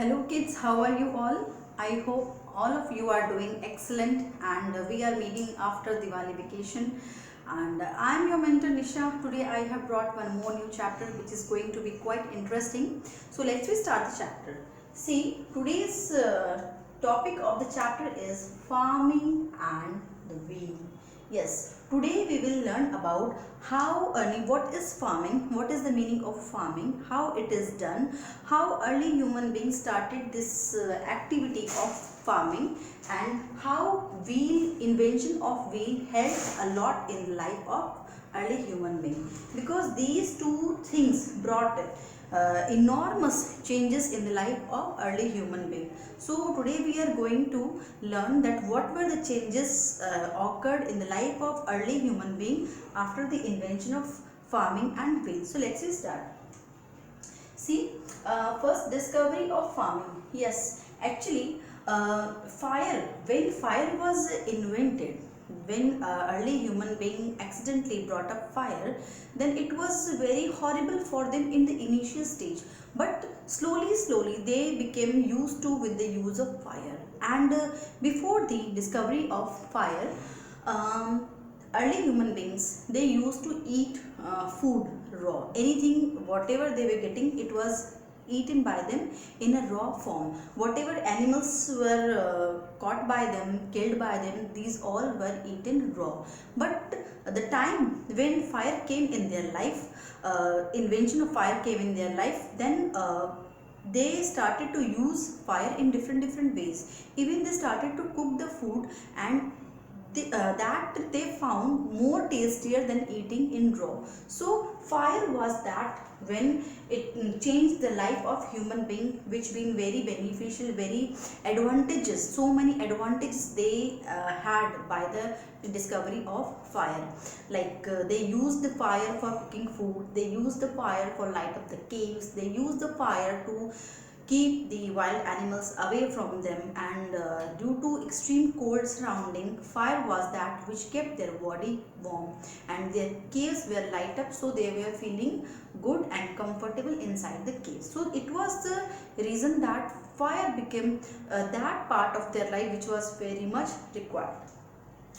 Hello kids, how are you all? I hope all of you are doing excellent and we are meeting after Diwali vacation and I am your mentor Nisha. Today I have brought one more new chapter which is going to be quite interesting. So let's start the chapter. See, today's topic of the chapter is farming and the wheel. Yes, today we will learn about what is farming, what is the meaning of farming, how it is done, how early human beings started this activity of farming, and how invention of wheel helped a lot in life of early human being, because these two things brought enormous changes in the life of early human being. So today we are going to learn that what were the changes occurred in the life of early human being after the invention of farming and wheel. So let's start. See, first discovery of farming. Yes, actually, when fire was invented, when early human being accidentally brought up fire, then it was very horrible for them in the initial stage. But slowly they became used to with the use of fire. And before the discovery of fire, um, early human beings, they used to eat food raw. Anything, whatever they were getting, it was eaten by them in a raw form. Whatever animals were caught by them, killed by them, these all were eaten raw. But the time when fire came in their life, invention of fire came in their life, then they started to use fire in different ways. Even they started to cook the food, and that they found more tastier than eating in raw. So fire was that when it changed the life of human being, which being very beneficial, very advantageous. So many advantages they had by the discovery of fire. Like they used the fire for cooking food, they used the fire for light up the caves, they used the fire to keep the wild animals away from them, and due to extreme cold surrounding, fire was that which kept their body warm, and their caves were light up, so they were feeling good and comfortable inside the cave. So it was the reason that fire became that part of their life which was very much required.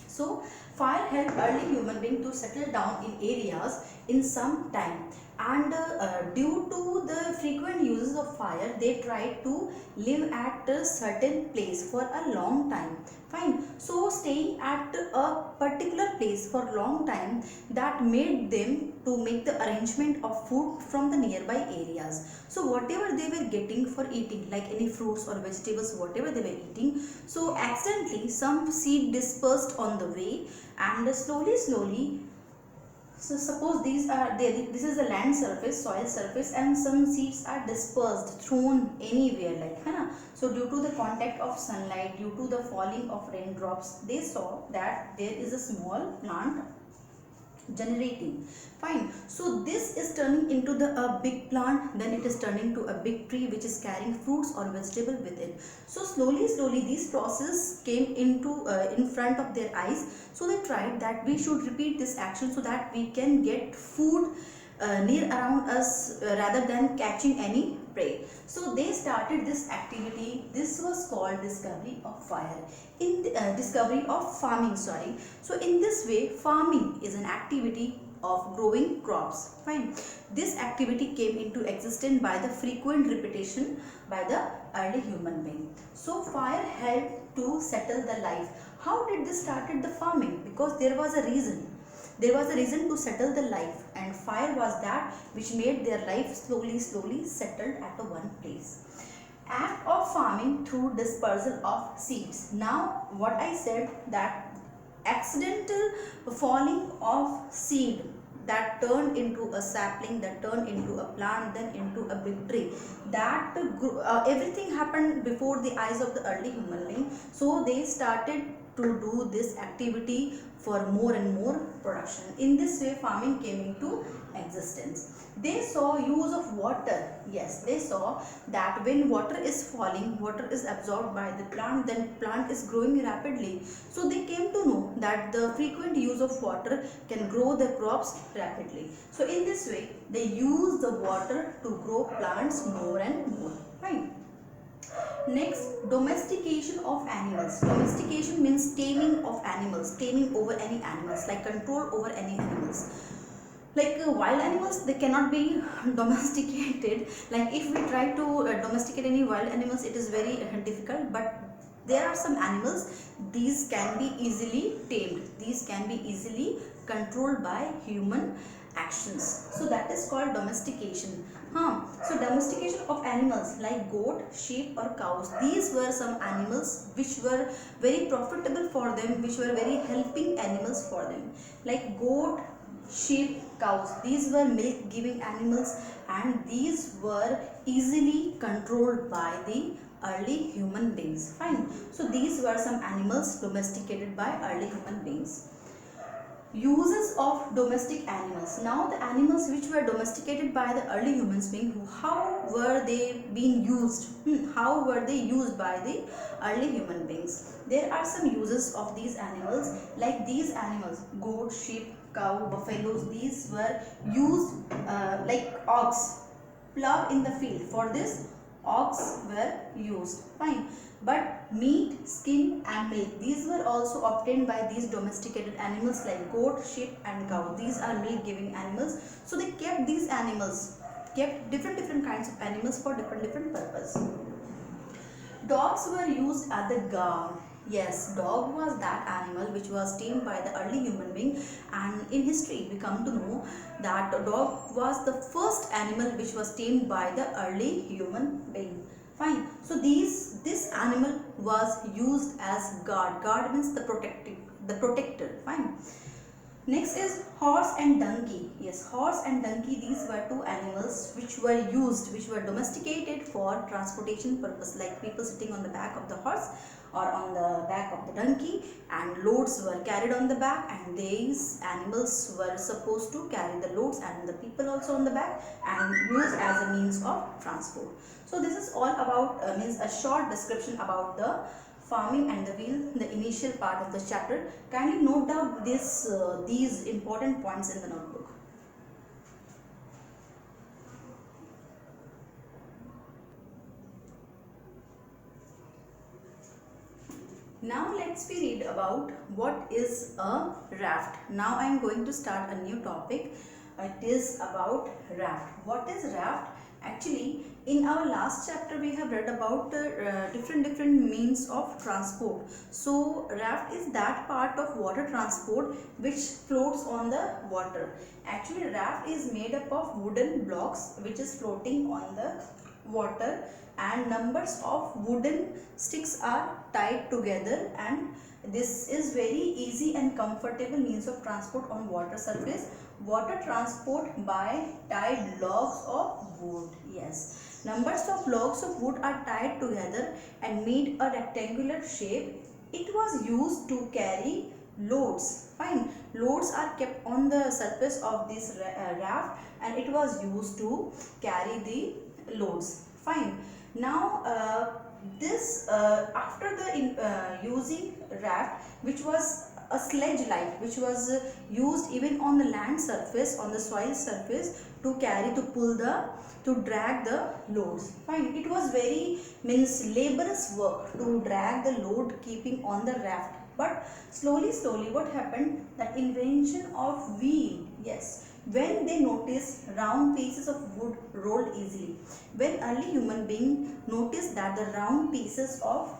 So fire helped early human being to settle down in areas in some time, and due to the frequent uses of fire, they tried to live at a certain place for a long time. Fine. So staying at a particular place for a long time, that made them to make the arrangement of food from the nearby areas. So whatever they were getting for eating, like any fruits or vegetables, whatever they were eating, so accidentally some seed dispersed on the way, and slowly, so suppose this is a land surface, soil surface, and some seeds are dispersed, thrown anywhere, like है ना. So due to the contact of sunlight, due to the falling of raindrops, they saw that there is a small plant generating. Fine. So this is turning into a big plant, then it is turning to a big tree which is carrying fruits or vegetable with it. So slowly these process came into in front of their eyes. So they tried that we should repeat this action so that we can get food near around us rather than catching any prey. So they started this activity. This was called discovery of fire. In the, discovery of farming, sorry. So in this way, farming is an activity of growing crops. Fine. This activity came into existence by the frequent repetition by the early human being. So fire helped to settle the life. How did this started the farming? Because there was a reason. There was a reason to settle the life, and fire was that which made their life slowly settled at a one place. Act of farming through dispersal of seeds. Now what I said, that accidental falling of seed that turned into a sapling, that turned into a plant, then into a big tree, that everything happened before the eyes of the early human being. So they started to do this activity for more and more production. In this way, farming came into existence. They saw use of water. Yes, they saw that when water is falling, water is absorbed by the plant, then plant is growing rapidly. So they came to know that the frequent use of water can grow the crops rapidly. So in this way, they use the water to grow plants more and more. Right? Next, domestication of animals. Domestication means taming of animals, taming over any animals, like control over any animals. Like wild animals, they cannot be domesticated. Like if we try to domesticate any wild animals, it is very difficult. But there are some animals, these can be easily tamed. These can be easily controlled by human actions. So that is called domestication. So domestication of animals like goat, sheep or cows. These were some animals which were very profitable for them, which were very helping animals for them. Like goat, sheep, cows. These were milk giving animals and these were easily controlled by the early human beings. Fine. So these were some animals domesticated by early human beings. Uses of domestic animals. Now the animals which were domesticated by the early humans being, how were they being used? How were they used by the early human beings? There are some uses of these animals, like these animals, goat, sheep, cow, buffaloes, these were used like ox, plow in the field. For this, ox were used. Fine. But meat, skin and milk, these were also obtained by these domesticated animals like goat, sheep and cow. These are milk giving animals. So they kept these animals, kept different kinds of animals for different purpose. Dogs were used at the guard. Yes, dog was that animal which was tamed by the early human being, and in history we come to know that dog was the first animal which was tamed by the early human being. Fine. So this animal was used as guard. Guard means the protector. Fine. Next is horse and donkey. Yes, horse and donkey, these were two animals which were used, which were domesticated for transportation purpose, like people sitting on the back of the horse or on the back of the donkey, and loads were carried on the back, and these animals were supposed to carry the loads and the people also on the back and used as a means of transport. So this is all about means a short description about the farming and the wheel, the initial part of the chapter. Kindly note down these important points in the notebook. Now let's read about what is a raft. Now I am going to start a new topic. It is about raft. What is raft? Actually, in our last chapter we have read about different means of transport. So raft is that part of water transport which floats on the water. Actually, raft is made up of wooden blocks which is floating on the water, and numbers of wooden sticks are tied together, and this is very easy and comfortable means of transport on water surface. Water transport by tied logs of wood. Yes, numbers of logs of wood are tied together and made a rectangular shape. It was used to carry loads. Fine. Loads are kept on the surface of this raft, and it was used to carry the loads. Fine. Now this after the using raft, which was a sledge like, which was used even on the land surface, on the soil surface, to carry, to pull the, to drag the loads. Fine. It was very means laborious work to drag the load keeping on the raft. But slowly what happened, that invention of wheel. Yes, when they noticed round pieces of wood rolled easily. When early human being noticed that the round pieces of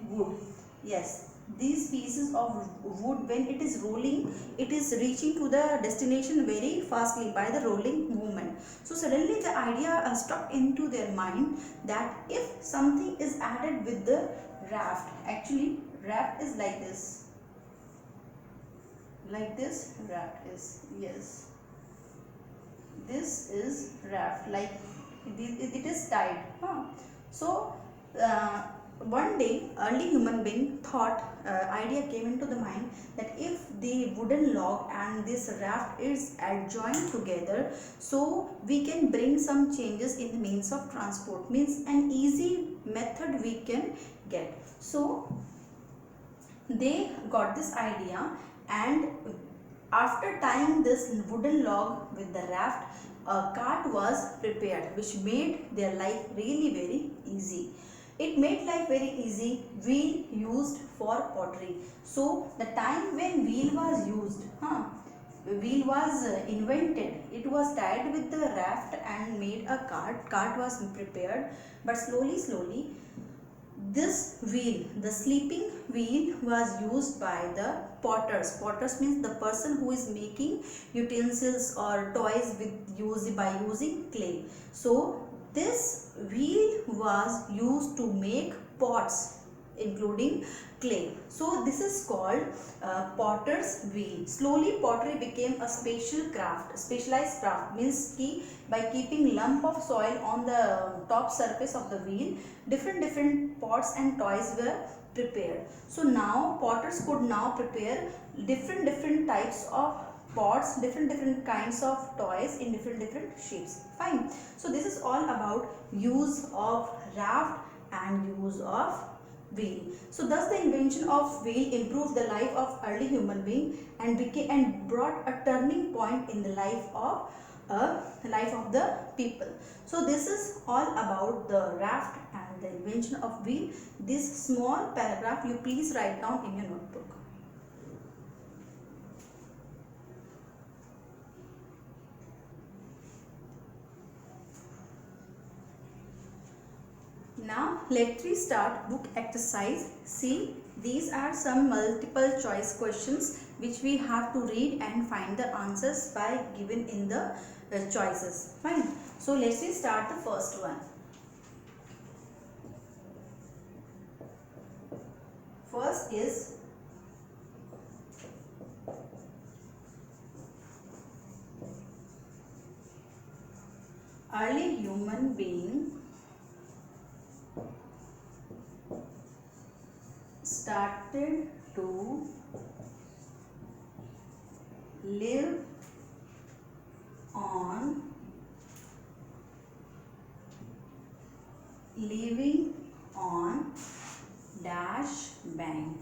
wood, yes, these pieces of wood, when it is rolling, it is reaching to the destination very fastly by the rolling movement. So suddenly the idea struck into their mind that if something is added with the raft, actually raft is like this, raft is, yes, this is raft, like it is tied. So one day early human being thought, idea came into the mind that if the wooden log and this raft is adjoined together, so we can bring some changes in the means of transport, means an easy method we can get. So they got this idea, and After tying this wooden log with the raft, a cart was prepared, which made their life really very easy. It made life very easy. Wheel used for pottery. So the time when wheel was used, wheel was invented, it was tied with the raft and made a cart. Cart was prepared, but slowly this wheel, the sleeping wheel, was used by the potters. Potters means the person who is making utensils or toys by using clay. So this wheel was used to make pots including clay. So this is called potter's wheel. Slowly pottery became a specialized craft, means ki by keeping lump of soil on the top surface of the wheel, different pots and toys were prepared. So now potters could now prepare different types of pots, different kinds of toys in different shapes. Fine. So this is all about use of raft and use of wheel. So thus the invention of wheel improved the life of early human being and brought a turning point in the life of the people. So this is all about the raft and the invention of wheel. This small paragraph you please write down in your notebook. Now let's start book exercise. See, these are some multiple choice questions which we have to read and find the answers by given in the choices. Fine. So let's start the first one. First is early human being started to live on living on dash bank.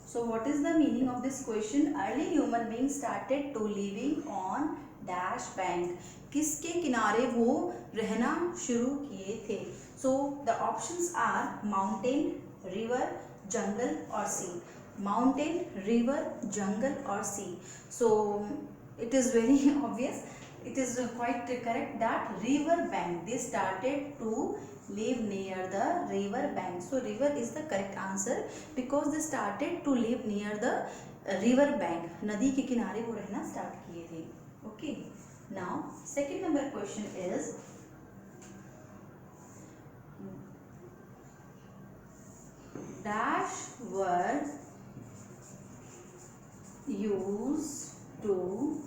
So what is the meaning of this question? Early human beings started to living on dash bank. किसके किनारे वो रहना शुरू किए थे? So the options are mountain, river, jungle or sea. Mountain, river, jungle or sea. So it is very obvious. It is quite correct that river bank. They started to live near the river bank. So river is the correct answer because they started to live near the river bank. नदी के किनारे वो रहना start किए थे. Okay. Now second number question is dash were used to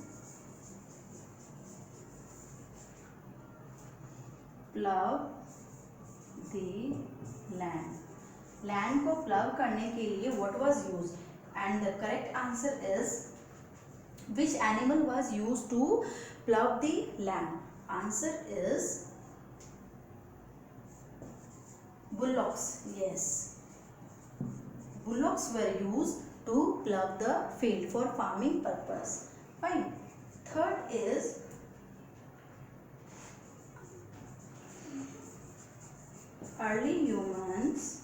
plow the land. Land को plow करने के लिए what was used? And the correct answer is which animal was used to plow the land? Answer is bullocks. Yes, bullocks were used to plow the field for farming purpose. Fine. Third is early humans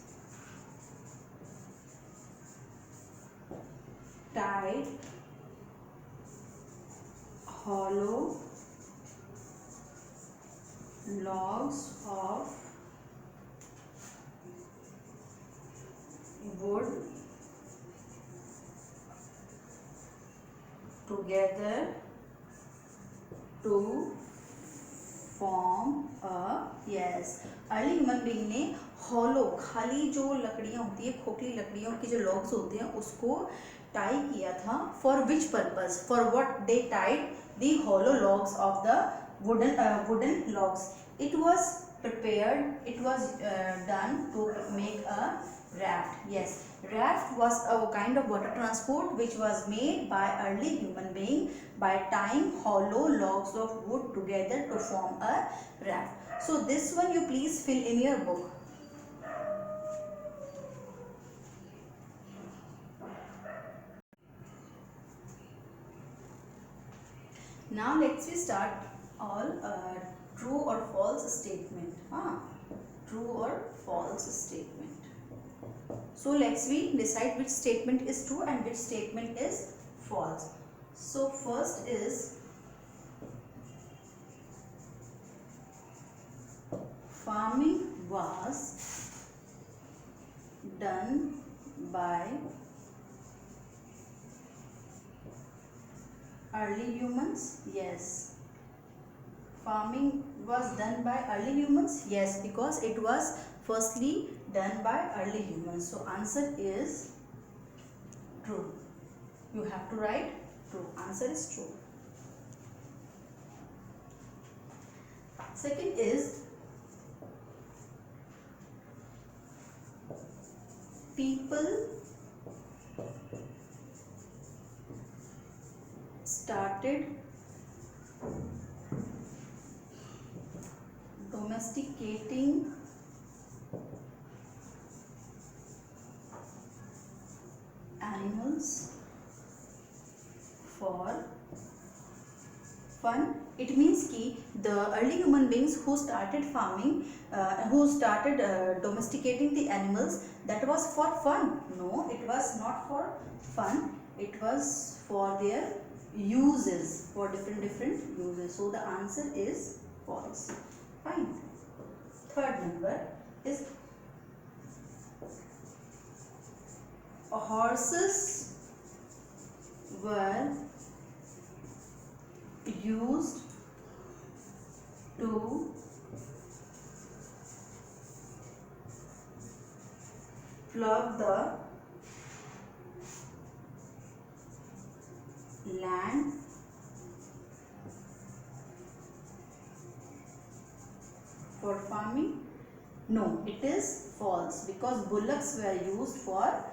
tied hollow logs of wood together to form a yes. Early human being ने hollow खाली जो लकड़ियाँ होती है खोखली लकड़ियों के जो लॉग्स होते हैं उसको टाई किया था for which purpose for what they tied the hollow logs of the wooden logs. It was prepared, it was done to make a raft. Yes, raft was a kind of water transport which was made by early human being by tying hollow logs of wood together to form a raft. So this one you please fill in your book. Now let's we start all true or false statement. True or false statement. So let's we decide which statement is true and which statement is false. So first is farming was done by early humans. Yes. Farming was done by early humans. Yes, because it was firstly done by early humans. So answer is true. You have to write true. Answer is true. Second is people started domesticating animals for fun. It means कि the early human beings who started farming, who started domesticating the animals, that was for fun. No, it was not for fun. It was for their uses, for different uses. So the answer is false. Fine. Third number is horses were used to plow the land for farming. No, it is false, because bullocks were used for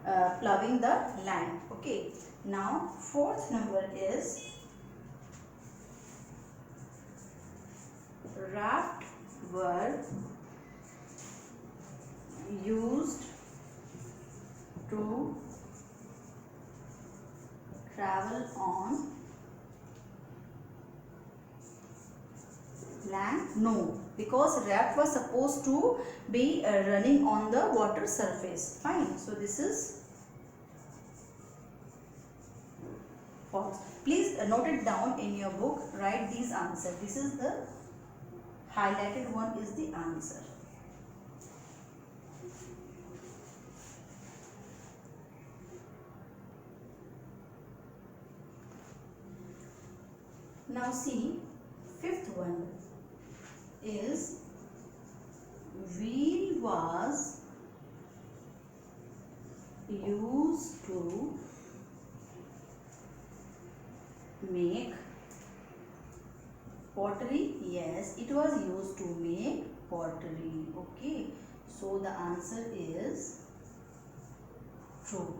plowing the land. Okay. Now fourth number is raft were used to travel on land. No, because raft was supposed to be running on the water surface. Fine. So this is false. Please note it down in your book. Write these answers. This is the highlighted one is the answer. Now see, fifth one is wheel was used to make pottery. Yes, it was used to make pottery. Okay, so the answer is true.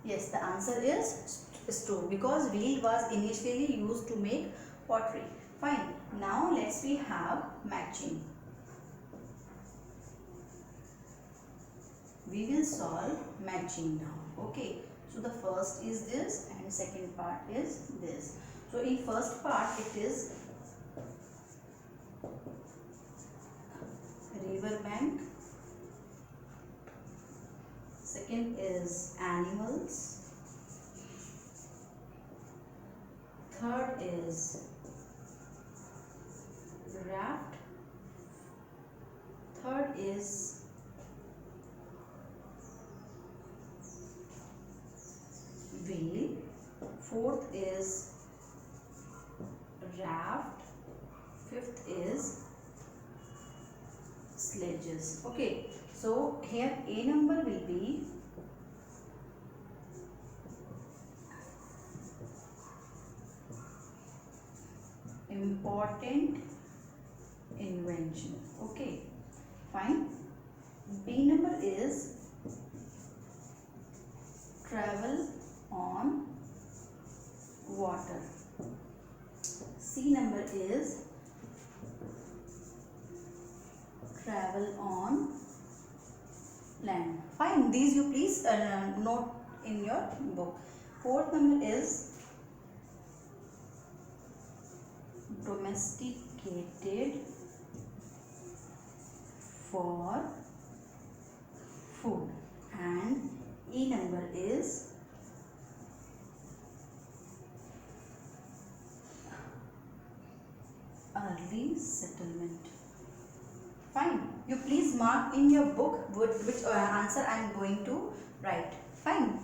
Yes, the answer is true, because wheel was initially used to make pottery. Fine. Now let's we have matching. We will solve matching now. Okay. So the first is this and second part is this. So in first part it is river bank. Second is animals. Third is raft. Third is wheel. Fourth is raft. Fifth is sledges. Okay, so here A number will be important invention. Okay, fine. B number is travel on water. C number is travel on land. Fine, these you please note in your book. Fourth number is domesticated for food, and E number is early settlement. Fine. You please mark in your book which answer I am going to write. Fine.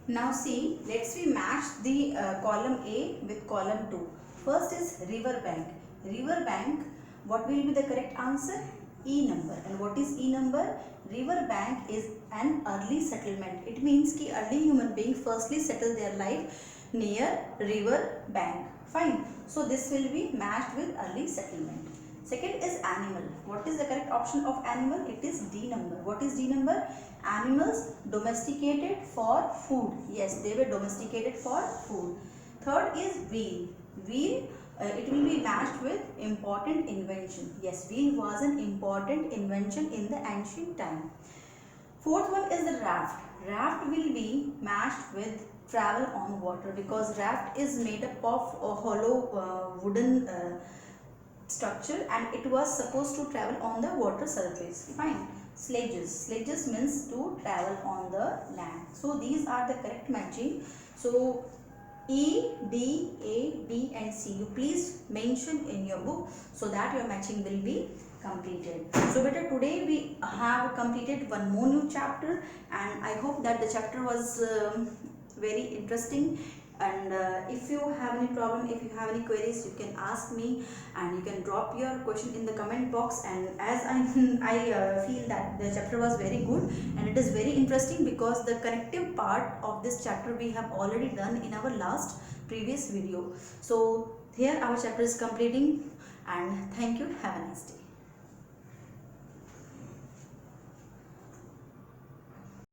Now see, let's we match the column A with column 2. First is river bank. River bank, what will be the correct answer? E number. And what is E number? River bank is an early settlement. It means कि early human being firstly settle their life near river bank. Fine. So this will be matched with early settlement. Second is animal. What is the correct option of animal? It is D number. What is D number? Animals domesticated for food. Yes, they were domesticated for food. Third is wheel. Wheel, it will be matched with important invention. Yes, wheel was an important invention in the ancient time. Fourth one is the raft. Raft will be matched with travel on water, because raft is made up of a hollow wooden structure, and it was supposed to travel on the water surface. Fine. Sledges. Sledges means to travel on the land. So these are the correct matching. So E, D, A, D and C. You please mention in your book so that your matching will be completed. So beta, today we have completed one more new chapter, and I hope that the chapter was very interesting. And if you have any problem, if you have any queries, you can ask me, and you can drop your question in the comment box. And as I feel that the chapter was very good and it is very interesting, because the corrective part of this chapter we have already done in our last previous video. So here our chapter is completing, and thank you. Have a nice day.